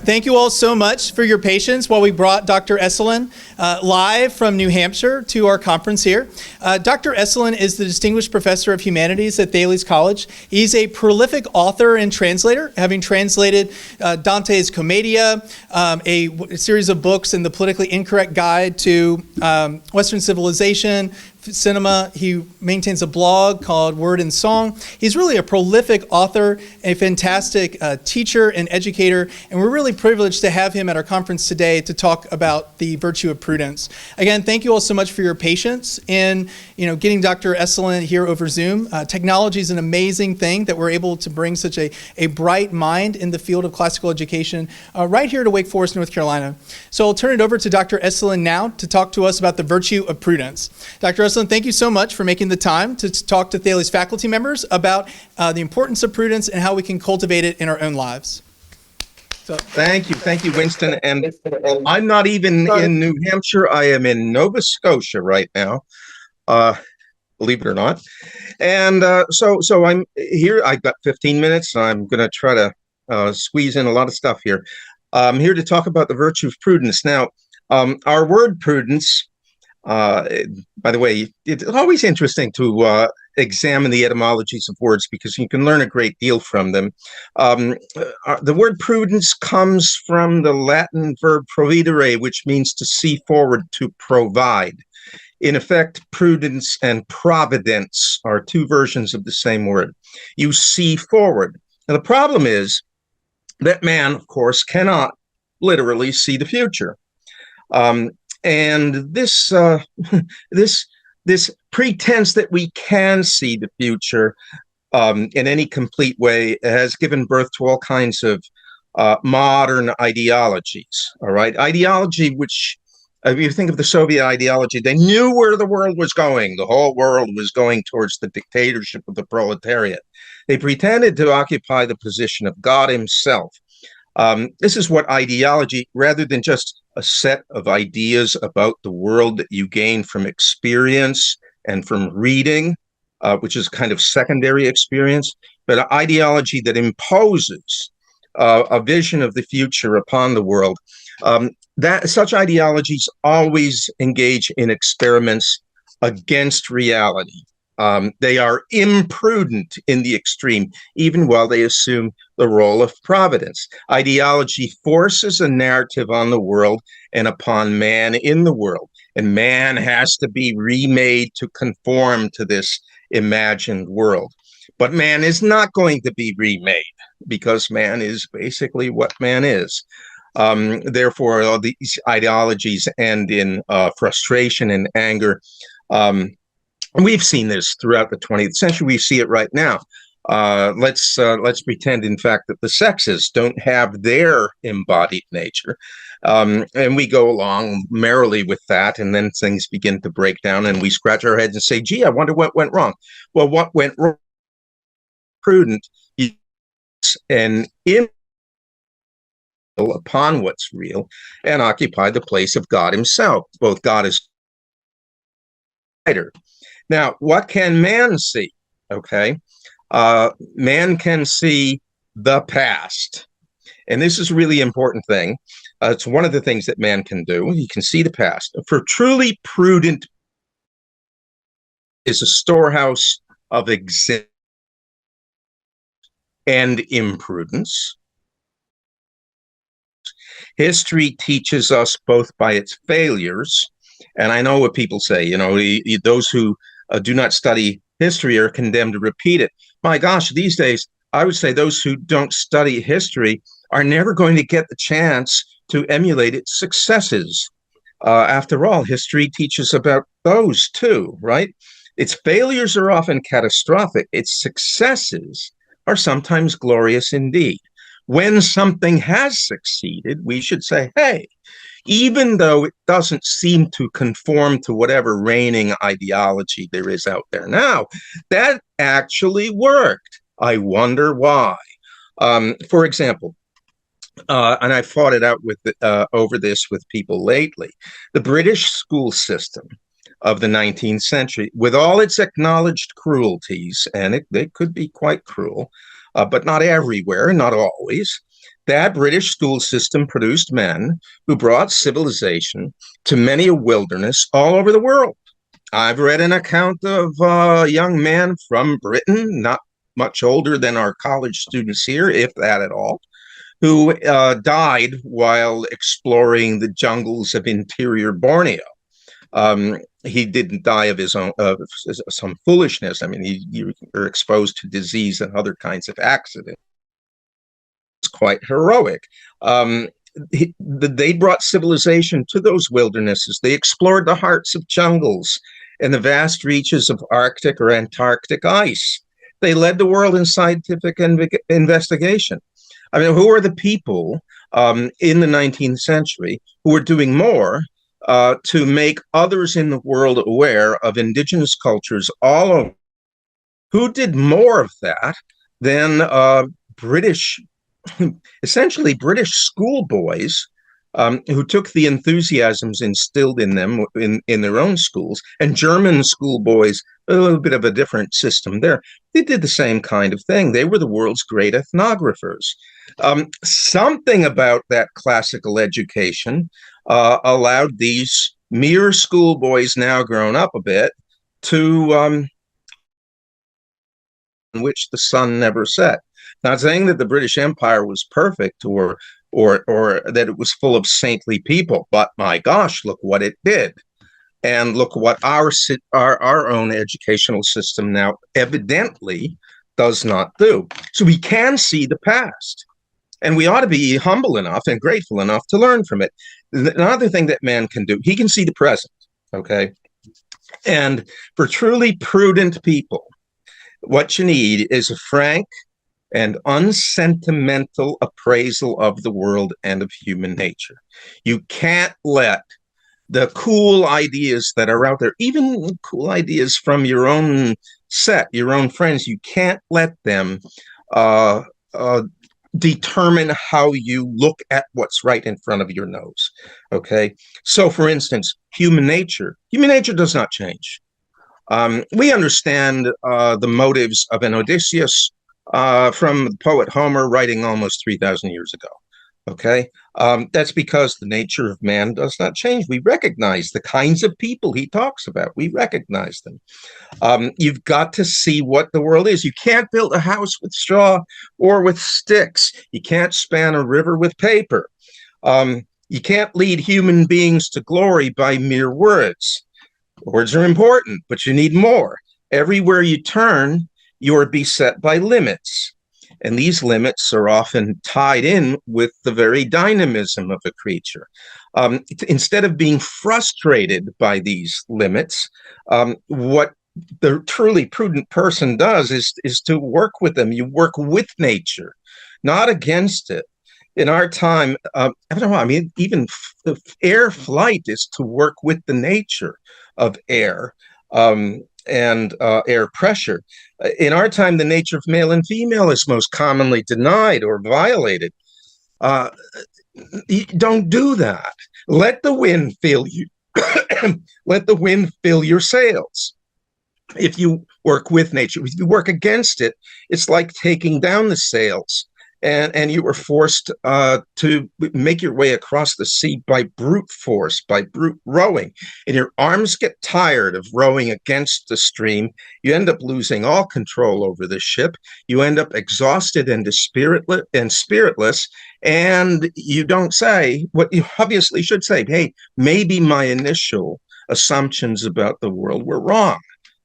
Thank you all so much for your patience while we brought Dr. Esolen live from New Hampshire to our conference here. Dr. Esolen is the Distinguished Professor of Humanities at Thales College. He's a prolific author and translator, having translated Dante's Commedia, a series of books in the Politically Incorrect Guide to Western Civilization, cinema. He maintains a blog called Word and Song. He's really a prolific author, a fantastic teacher and educator, and we're really privileged to have him at our conference today to talk about the virtue of prudence. Again, thank you all so much for your patience in getting Dr. Esolen here over Zoom. Technology is an amazing thing that we're able to bring such a bright mind in the field of classical education right here to Wake Forest, North Carolina. So I'll turn it over to Dr. Esolen now to talk to us about the virtue of prudence. Dr. Esolen, thank you so much for making the time to talk to Thales faculty members about the importance of prudence and how we can cultivate it in our own lives. So, thank you, Winston. And I'm not even in New Hampshire. I am in Nova Scotia right now, believe it or not. And so I'm here. I've got 15 minutes. I'm going to try to squeeze in a lot of stuff here. I'm here to talk about the virtue of prudence. Now, our word prudence, by the way, it's always interesting to examine the etymologies of words because you can learn a great deal from them. The word prudence comes from the Latin verb providere, which means to see forward, to provide. In effect, prudence and providence are two versions of the same word. You see forward. Now, the problem is that man, of course, cannot literally see the future. And this pretense that we can see the future in any complete way has given birth to all kinds of modern ideologies. All right, ideology which, if you think of the Soviet ideology, they knew where the world was going. The whole world was going towards the dictatorship of the proletariat. They pretended to occupy the position of God himself. This is what ideology, rather than just a set of ideas about the world that you gain from experience and from reading, which is kind of secondary experience, but an ideology that imposes a vision of the future upon the world. That such ideologies always engage in experiments against reality. They are imprudent in the extreme, even while they assume the role of providence. Ideology forces a narrative on the world and upon man in the world, and man has to be remade to conform to this imagined world. But man is not going to be remade because man is basically what man is. Therefore, all these ideologies end in frustration and anger. And we've seen this throughout the 20th century. We see it right now. Let's pretend, in fact, that the sexes don't have their embodied nature. And we go along merrily with that, and then things begin to break down, and we scratch our heads and say, gee, I wonder what went wrong. Well, what went wrong? Prudent and upon what's real and occupy the place of God himself. Both God is writer. Now, what can man see? Okay, man can see the past. And this is a really important thing. It's one of the things that man can do. He can see the past. For truly prudent is a storehouse of exemption and imprudence. History teaches us both by its failures, and I know what people say, those who do not study history are condemned to repeat it. My gosh, these days, I would say those who don't study history are never going to get the chance to emulate its successes. After all, history teaches about those too, right? Its failures are often catastrophic. Its successes are sometimes glorious indeed. When something has succeeded, we should say, hey, even though it doesn't seem to conform to whatever reigning ideology there is out there now, that actually worked. I wonder why. For example, and I fought it out with over this with people lately, the British school system of the 19th century, with all its acknowledged cruelties, and they could be quite cruel, but not everywhere, not always. That British school system produced men who brought civilization to many a wilderness all over the world. I've read an account of a young man from Britain, not much older than our college students here, if that at all, who died while exploring the jungles of interior Borneo. He didn't die of his own of some foolishness. I mean, you were exposed to disease and other kinds of accidents. It's quite heroic. They brought civilization to those wildernesses. They explored the hearts of jungles and the vast reaches of Arctic or Antarctic ice. They led the world in scientific investigation. I mean, who are the people in the 19th century who were doing more to make others in the world aware of indigenous cultures all over? Who did more of that than British, essentially British schoolboys who took the enthusiasms instilled in them in their own schools, and German schoolboys, a little bit of a different system there. They did the same kind of thing. They were the world's great ethnographers. Something about that classical education allowed these mere schoolboys, now grown up a bit, to in which the sun never set. Not saying that the British Empire was perfect or that it was full of saintly people, but my gosh, look what it did. And look what our own educational system now evidently does not do. So we can see the past, and we ought to be humble enough and grateful enough to learn from it. Another thing that man can do, he can see the present, okay? And for truly prudent people, what you need is a frank and unsentimental appraisal of the world and of human nature. You can't let the cool ideas that are out there, even cool ideas from your own set, your own friends, you can't let them determine how you look at what's right in front of your nose, okay? So, for instance, human nature does not change. We understand the motives of an Odysseus from the poet Homer writing almost 3,000 years ago. Okay, that's because the nature of man does not change. We recognize the kinds of people he talks about. We recognize them. You've got to see what the world is. You can't build a house with straw or with sticks. You can't span a river with paper. You can't lead human beings to glory by mere words. Words are important, but you need more. Everywhere you turn, you're beset by limits. And these limits are often tied in with the very dynamism of a creature. Instead of being frustrated by these limits, what the truly prudent person does is to work with them. You work with nature, not against it. In our time, I don't know, I mean, even air flight is to work with the nature of air. And air pressure. In our time, the nature of male and female is most commonly denied or violated. Don't do that. Let the wind fill you. Let the wind fill your sails. If you work with nature, if you work against it, it's like taking down the sails. And you were forced to make your way across the sea by brute force, by brute rowing. And your arms get tired of rowing against the stream. You end up losing all control over the ship. You end up exhausted and spiritless. And you don't say what you obviously should say. Hey, maybe my initial assumptions about the world were wrong.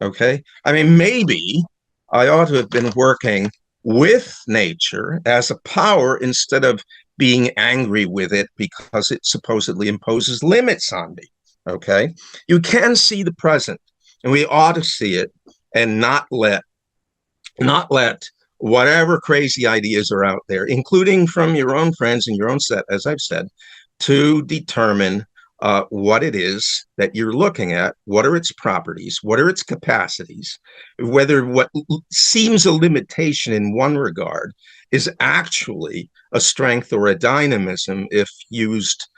Okay? I mean, maybe I ought to have been working with nature as a power instead of being angry with it because it supposedly imposes limits on me. Okay, you can see the present, and we ought to see it and not let whatever crazy ideas are out there, including from your own friends and your own set, as I've said, to determine what it is that you're looking at, what are its properties, what are its capacities, whether what seems a limitation in one regard is actually a strength or a dynamism if used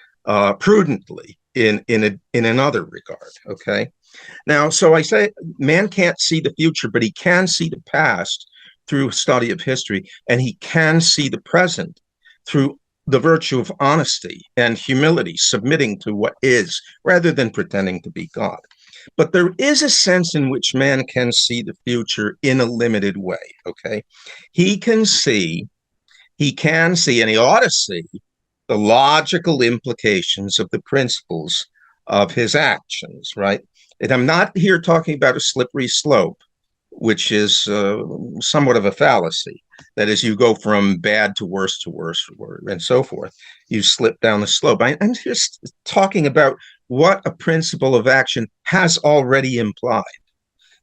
prudently in another regard. Okay. Now, so I say man can't see the future, but he can see the past through study of history, and he can see the present through the virtue of honesty and humility, submitting to what is, rather than pretending to be God. But there is a sense in which man can see the future in a limited way, okay? He can see, and he ought to see the logical implications of the principles of his actions, right? And I'm not here talking about a slippery slope, which is somewhat of a fallacy. That is, you go from bad to worse, and so forth. You slip down the slope. I'm just talking about what a principle of action has already implied.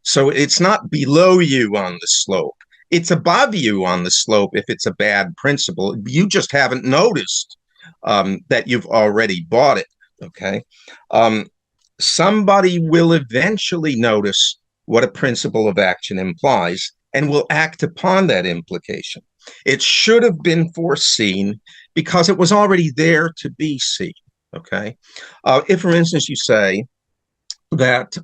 So it's not below you on the slope. It's above you on the slope if it's a bad principle. You just haven't noticed that you've already bought it, okay? Somebody will eventually notice what a principle of action implies and will act upon that implication. It should have been foreseen because it was already there to be seen, okay? If, for instance, you say that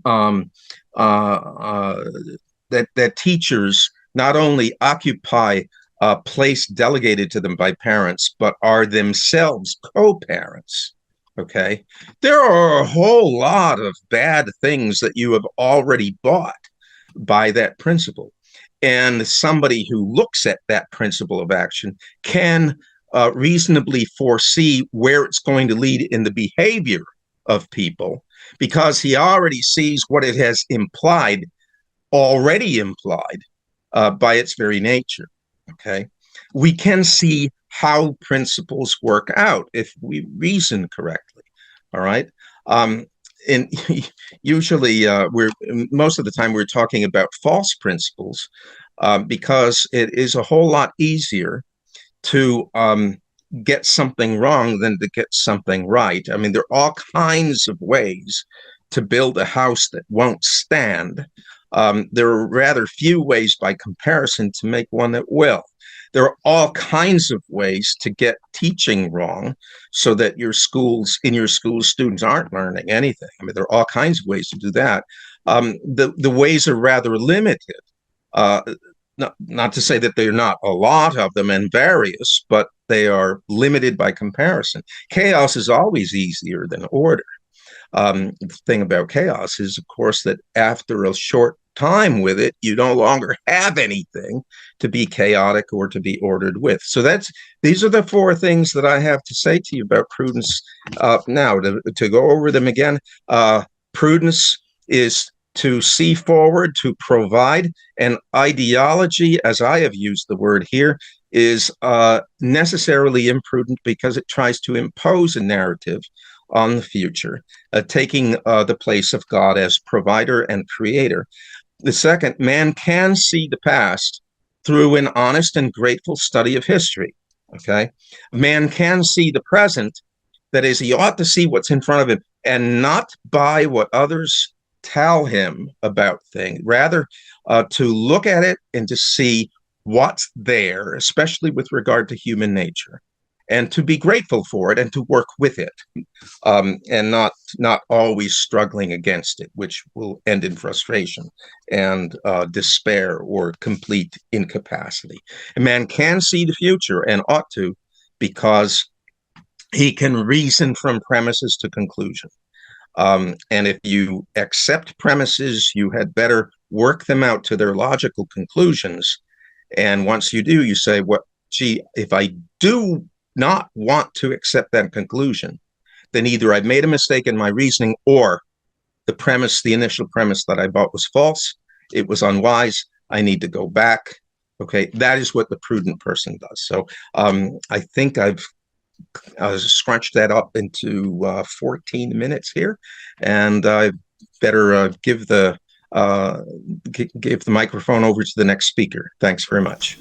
that teachers not only occupy a place delegated to them by parents, but are themselves co-parents, okay? There are a whole lot of bad things that you have already bought by that principle. And somebody who looks at that principle of action can reasonably foresee where it's going to lead in the behavior of people, because he already sees what it has already implied by its very nature, okay? We can see how principles work out if we reason correctly, all right? And usually most of the time we're talking about false principles because it is a whole lot easier to get something wrong than to get something right. I mean, there are all kinds of ways to build a house that won't stand. There are rather few ways by comparison to make one that will. There are all kinds of ways to get teaching wrong so that in your schools, students aren't learning anything. I mean, there are all kinds of ways to do that. The ways are rather limited. Not to say that there are not a lot of them and various, but they are limited by comparison. Chaos is always easier than order. The thing about chaos is, of course, that after a short time with it, you no longer have anything to be chaotic or to be ordered with. So these are the four things that I have to say to you about prudence. Now, to go over them again, prudence is to see forward, to provide, and ideology, as I have used the word here, is necessarily imprudent because it tries to impose a narrative on the future, taking the place of God as provider and creator. The second, man can see the past through an honest and grateful study of history, okay? Man can see the present, that is, he ought to see what's in front of him and not by what others tell him about things, rather to look at it and to see what's there, especially with regard to human nature, and to be grateful for it and to work with it, and not always struggling against it, which will end in frustration and despair or complete incapacity. A man can see the future and ought to, because he can reason from premises to conclusion. And if you accept premises, you had better work them out to their logical conclusions. And once you do, you say, well, gee, if I do not want to accept that conclusion, then either I've made a mistake in my reasoning, or the initial premise that I bought was false. It was unwise. I need to go back. Okay, that is what the prudent person does. So I think I've scrunched that up into 14 minutes here, and I better give the microphone over to the next speaker. Thanks very much.